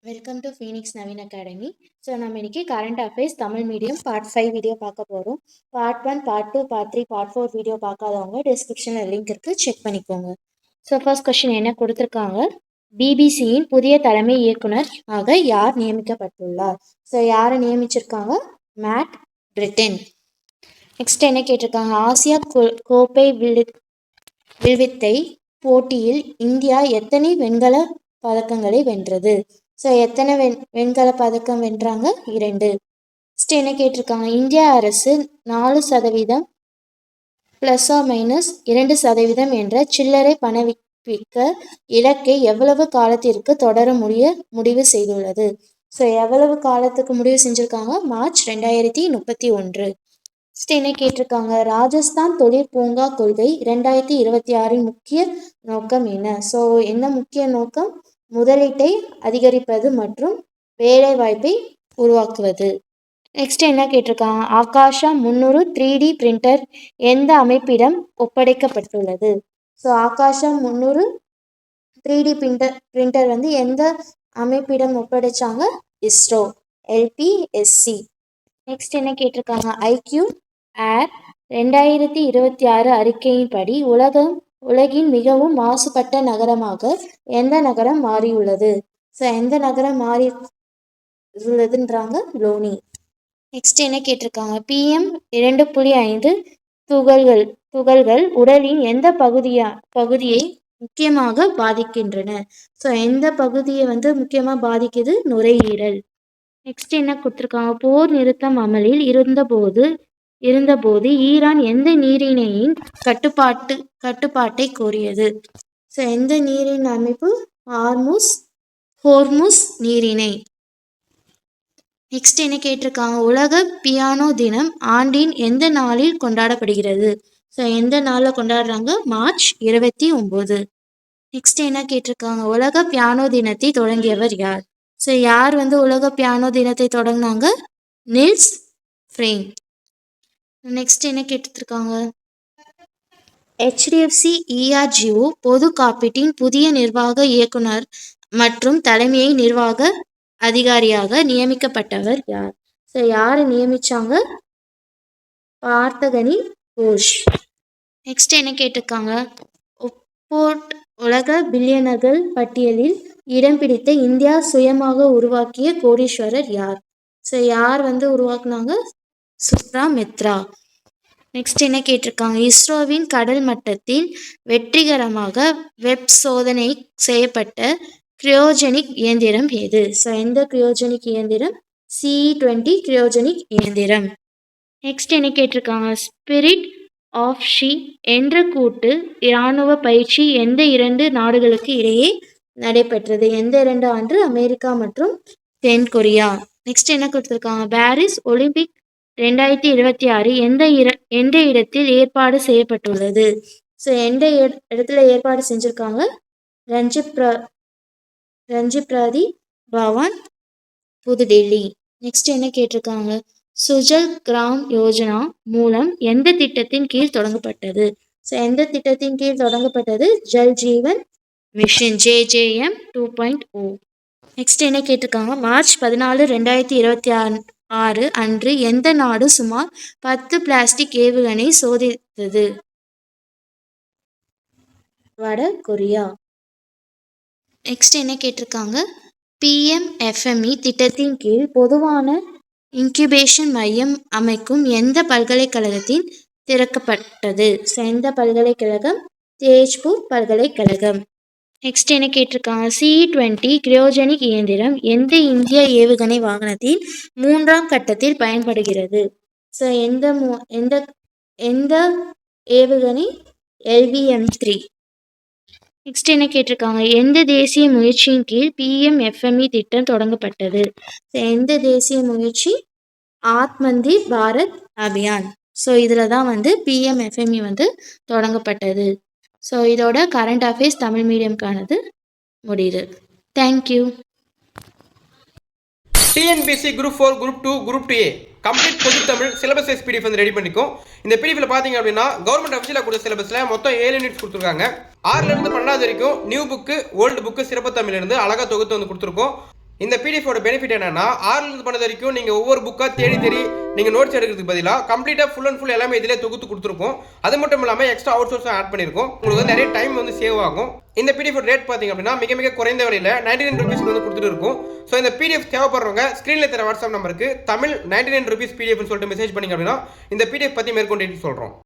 Welcome to Phoenix Naveen academy. So நம்ம இன்னைக்கு current affairs Tamil medium part 5 video பார்க்க போகிறோம். Part 1, part 2, part 3, part 4 video பார்க்காதவங்க டிஸ்கிரிப்ஷனில் லிங்க் இருக்குது, செக் பண்ணிக்கோங்க. ஸோ ஃபர்ஸ்ட் கொஸ்டின் என்ன கொடுத்துருக்காங்க, பிபிசியின் புதிய தலைமை இயக்குனர் ஆக யார் நியமிக்கப்பட்டுள்ளார்? ஸோ யாரை நியமிச்சிருக்காங்க? Mat Britain. நெக்ஸ்ட் என்ன கேட்டிருக்காங்க, ஆசியா கோப்பை வில்வித்தை போட்டியில் இந்தியா எத்தனை வெண்கல பதக்கங்களை வென்றது? ஸோ எத்தனை வெண்கல பதக்கம் வென்றாங்க? 2. நெக்ஸ்ட் என்ன கேட்டிருக்காங்க, இந்திய அரசு 4% ±2% என்ற சில்லறை பணவீக்க இலக்கை எவ்வளவு காலத்திற்கு தொடர முடிவு செய்துள்ளது? ஸோ எவ்வளவு காலத்துக்கு முடிவு செஞ்சுருக்காங்க? மார்ச் 2031. நெக்ஸ்ட் என்ன கேட்டிருக்காங்க, ராஜஸ்தான் தொழில் பூங்கா கொள்கை 2026 முக்கிய நோக்கம் என்ன? ஸோ என்ன முக்கிய நோக்கம்? முதலீட்டை அதிகரிப்பது மற்றும் வேலை வாய்ப்பை உருவாக்குவது. நெக்ஸ்ட் என்ன கேட்டிருக்காங்க, ஆகாஷா 300 3D பிரிண்டர் எந்த அமைப்பிடம் ஒப்படைக்கப்பட்டுள்ளது? ஸோ ஆகாஷா 300 3D பிரிண்டர் வந்து எந்த அமைப்பிடம் ஒப்படைச்சாங்க? இஸ்ரோ, LPSC. நெக்ஸ்ட் என்ன கேட்டிருக்காங்க, ஐக்யூ ஏர் 2026 அறிக்கையின்படி உலகின் மிகவும் மாசுபட்ட நகரமாக எந்த நகரம் மாறியுள்ளது? ஸோ எந்த நகரம் மாறி உள்ளதுன்றாங்க? லோனி. நெக்ஸ்ட் என்ன கேட்டிருக்காங்க, PM 2.5 துகள்கள் உடலின் எந்த பகுதியை முக்கியமாக பாதிக்கின்றன? ஸோ எந்த பகுதியை வந்து முக்கியமாக பாதிக்குது? நுரையீரல். நெக்ஸ்ட் என்ன கொடுத்துருக்காங்க, போர் நிறுத்தம் அமலில் இருந்தபோது ஈரான் எந்த நீரிணையின் கட்டுப்பாட்டை கோரியது? ஸோ எந்த நீரின் அமைப்பு? ஹோர்முஸ் நீரிணை. நெக்ஸ்ட் என்ன கேட்டிருக்காங்க, உலக பியானோ தினம் ஆண்டின் எந்த நாளில் கொண்டாடப்படுகிறது? ஸோ எந்த நாளில் கொண்டாடுறாங்க? மார்ச் 29. நெக்ஸ்ட் என்ன கேட்டிருக்காங்க, உலக பியானோ தினத்தை தொடங்கியவர் யார்? ஸோ யார் வந்து உலக பியானோ தினத்தை தொடங்கினாங்க? Nils frame. நெக்ஸ்ட் என்ன கேட்டுருக்காங்க, HDFC ERGO பொது காப்பீட்டின் புதிய நிர்வாக இயக்குனர் மற்றும் தலைமை நிர்வாக அதிகாரியாக நியமிக்கப்பட்டவர் யார்? ஸோ யார் நியமிச்சாங்க? பார்த்தகனி கோஷ். நெக்ஸ்ட் என்ன கேட்டிருக்காங்க, ஒப்போர்ட் உலக பில்லியனர்கள் பட்டியலில் இடம் பிடித்த இந்தியா சுயமாக உருவாக்கிய கோடீஸ்வரர் யார்? ஸோ யார் வந்து உருவாக்குனாங்க? சுப்ரா மித்ரா. நெக்ஸ்ட் என்ன கேட்டிருக்காங்க, இஸ்ரோவின் கடல் மட்டத்தில் வெற்றிகரமாக வெப் சோதனை செய்யப்பட்ட கிரியோஜெனிக் இயந்திரம் எது? ஸோ எந்த கிரியோஜெனிக் இயந்திரம்? CE-20 கிரியோஜெனிக் இயந்திரம். நெக்ஸ்ட் என்ன கேட்டிருக்காங்க, ஸ்பிரிட் ஆஃப் ஷி என்ற கூட்டு இராணுவ பயிற்சி எந்த 2 நாடுகளுக்கு இடையே நடைபெற்றது? எந்த 2 ஆண்டு? அமெரிக்கா மற்றும் தென்கொரியா. நெக்ஸ்ட் என்ன கொடுத்துருக்காங்க, பாரிஸ் ஒலிம்பிக் 2026 எந்த இடத்தில் ஏற்பாடு செய்யப்பட்டுள்ளது? ஸோ எந்த இடத்துல ஏற்பாடு செஞ்சுருக்காங்க? ரஞ்சிப்ராதி பவன், புதுடெல்லி. நெக்ஸ்ட் என்ன கேட்டிருக்காங்க, சுஜல் கிராம் யோஜனா மூலம் எந்த திட்டத்தின் கீழ் தொடங்கப்பட்டது? ஸோ எந்த திட்டத்தின் கீழ் தொடங்கப்பட்டது? Jal Jeevan mission, JJM 2.0. Next என்ன கேட்டிருக்காங்க, மார்ச் 14, 2026 அன்று எந்த நாடு சுமார் 10 பிளாஸ்டிக் ஏவுகணை சோதித்தது? வட கொரியா. நெக்ஸ்ட் என்ன கேட்டிருக்காங்க, PMFME திட்டத்தின் கீழ் பொதுவான இன்குபேஷன் மையம் அமைக்கும் எந்த பல்கலைக்கழகத்தின் திறக்கப்பட்டது? எந்த பல்கலைக்கழகம்? தேஜ்பூர் பல்கலைக்கழகம். நெக்ஸ்ட் என்ன கேட்டிருக்காங்க, CE-20 கிரியோஜெனிக் இயந்திரம் எந்த இந்திய ஏவுகணை வாகனத்தின் 3ஆம் கட்டத்தில் பயன்படுகிறது? ஸோ எந்த ஏவுகணை? LVM-3. நெக்ஸ்ட் என்ன கேட்டிருக்காங்க, எந்த தேசிய முயற்சியின் கீழ் PMFME திட்டம் தொடங்கப்பட்டது? ஸோ எந்த தேசிய முயற்சி? ஆத்மந்திர் பாரத் அபியான். ஸோ இதில் தான் வந்து PMFME வந்து தொடங்கப்பட்டது. ஸோ இதோட கரண்ட் அஃபேர்ஸ் தமிழ் மீடியம்கானது முடியுது. Thank you. TNPSC group 4, group 2, group 2A complete பொது தமிழ் சிலபஸ் PDF வந்து ரெடி பண்ணிக்கும். இந்த PDFல பார்த்தீங்க அப்படின்னா கவர்மெண்ட் அஃபிஷியலாக கொடுத்த சிலபஸில் மொத்தம் 7 யூனிட்ஸ் கொடுத்துருக்காங்க. 6லேருந்து 12 வரைக்கும் நியூ புக்கு, ஓல்டு புக்கு, சிறப்பு தமிழ்லேருந்து அழகாக தொகுத்து வந்து கொடுத்துருக்கோம். இந்த பிடிஎஃபோட பெனிஃபிட் என்னன்னா 6லேருந்து 12 வரைக்கும் நீங்கள் ஒவ்வொரு புக்காக தேடி நீங்கள் நோட்ஸ் எடுக்கிறதுக்கு பதிலாக கம்ப்ளீட்டாக ஃபுல் அண்ட் ஃபுல் எல்லாமே இதிலே தொகுத்து கொடுத்துருக்கோம். அது மட்டும் இல்லாமல் எக்ஸ்ட்ரா அவுட் சோர்ஸும் ஆட் பண்ணியிருக்கோம். உங்களுக்கு வந்து நிறைய டைம் வந்து சேவ் ஆகும். இந்த பிடிஎஃப் ரேட் பார்த்தீங்க அப்படின்னா மிக குறைந்த விலையில் 99 ரூபீஸ்க்கு வந்து கொடுத்துட்டு இருக்கும். ஸோ இந்த பிடிஎஃப் தேவைப்படுறவங்க ஸ்க்ரீனில் தர வாட்ஸ்அப் நம்பருக்கு தமிழ் 99 ரூபீஸ் பிடிஎஃப்னு சொல்லிட்டு மெசேஜ் பண்ணிங்க அப்படின்னா இந்த பிடிஎஃப் பற்றி மேற்கொண்டு சொல்கிறோம்.